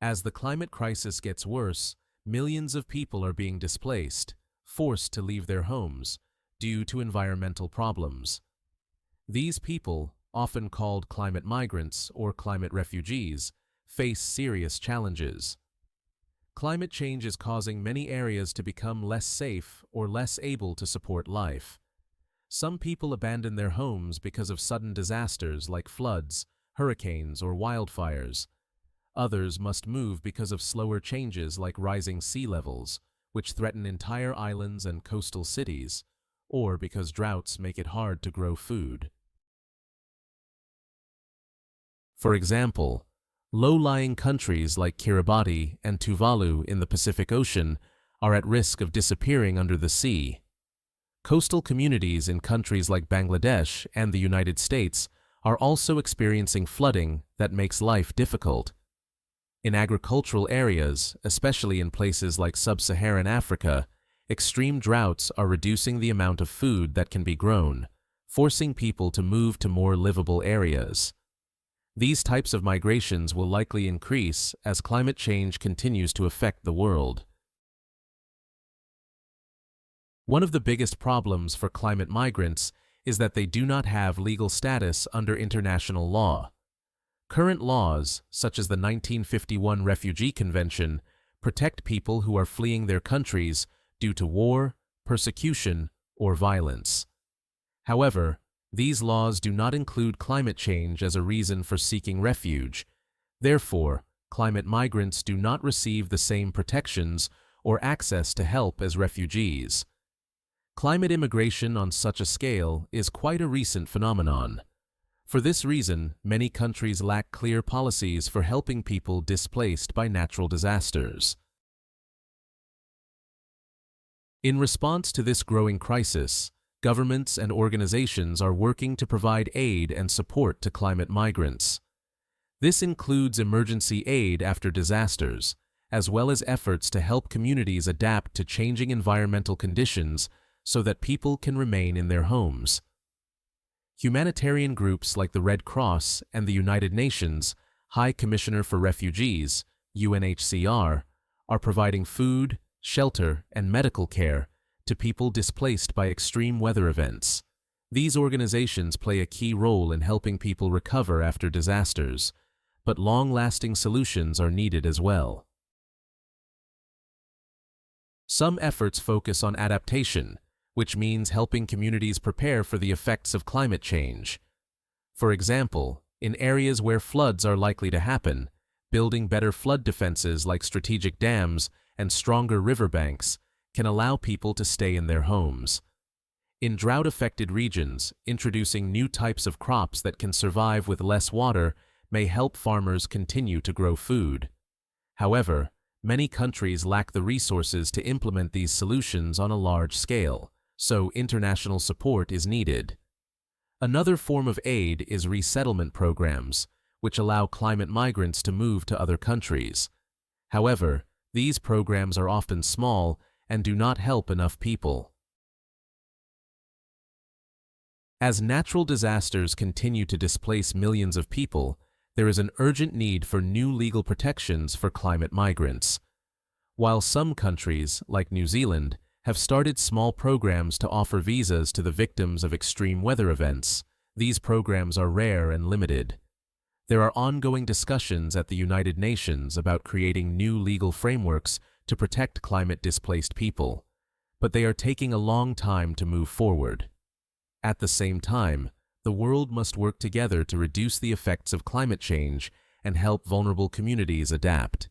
As the climate crisis gets worse, millions of people are being displaced, forced to leave their homes, due to environmental problems. These people, often called climate migrants or climate refugees, face serious challenges. Climate change is causing many areas to become less safe or less able to support life. Some people abandon their homes because of sudden disasters like floods, hurricanes, or wildfires. Others must move because of slower changes like rising sea levels, which threaten entire islands and coastal cities, or because droughts make it hard to grow food. For example, low-lying countries like Kiribati and Tuvalu in the Pacific Ocean are at risk of disappearing under the sea. Coastal communities in countries like Bangladesh and the United States are also experiencing flooding that makes life difficult. In agricultural areas, especially in places like sub-Saharan Africa, extreme droughts are reducing the amount of food that can be grown, forcing people to move to more livable areas. These types of migrations will likely increase as climate change continues to affect the world. One of the biggest problems for climate migrants is that they do not have legal status under international law. Current laws, such as the 1951 Refugee Convention, protect people who are fleeing their countries due to war, persecution, or violence. However, these laws do not include climate change as a reason for seeking refuge. Therefore, climate migrants do not receive the same protections or access to help as refugees. Climate immigration on such a scale is quite a recent phenomenon. For this reason, many countries lack clear policies for helping people displaced by natural disasters. In response to this growing crisis, governments and organizations are working to provide aid and support to climate migrants. This includes emergency aid after disasters, as well as efforts to help communities adapt to changing environmental conditions so that people can remain in their homes. Humanitarian groups like the Red Cross and the United Nations High Commissioner for Refugees, UNHCR, are providing food, shelter, and medical care to people displaced by extreme weather events. These organizations play a key role in helping people recover after disasters, but long-lasting solutions are needed as well. Some efforts focus on adaptation, which means helping communities prepare for the effects of climate change. For example, in areas where floods are likely to happen, building better flood defenses like strategic dams and stronger riverbanks can allow people to stay in their homes. In drought-affected regions, introducing new types of crops that can survive with less water may help farmers continue to grow food. However, many countries lack the resources to implement these solutions on a large scale, so international support is needed. Another form of aid is resettlement programs, which allow climate migrants to move to other countries. However, these programs are often small and do not help enough people. As natural disasters continue to displace millions of people, there is an urgent need for new legal protections for climate migrants. While some countries, like New Zealand, have started small programs to offer visas to the victims of extreme weather events, these programs are rare and limited. There are ongoing discussions at the United Nations about creating new legal frameworks to protect climate-displaced people, but they are taking a long time to move forward. At the same time, the world must work together to reduce the effects of climate change and help vulnerable communities adapt.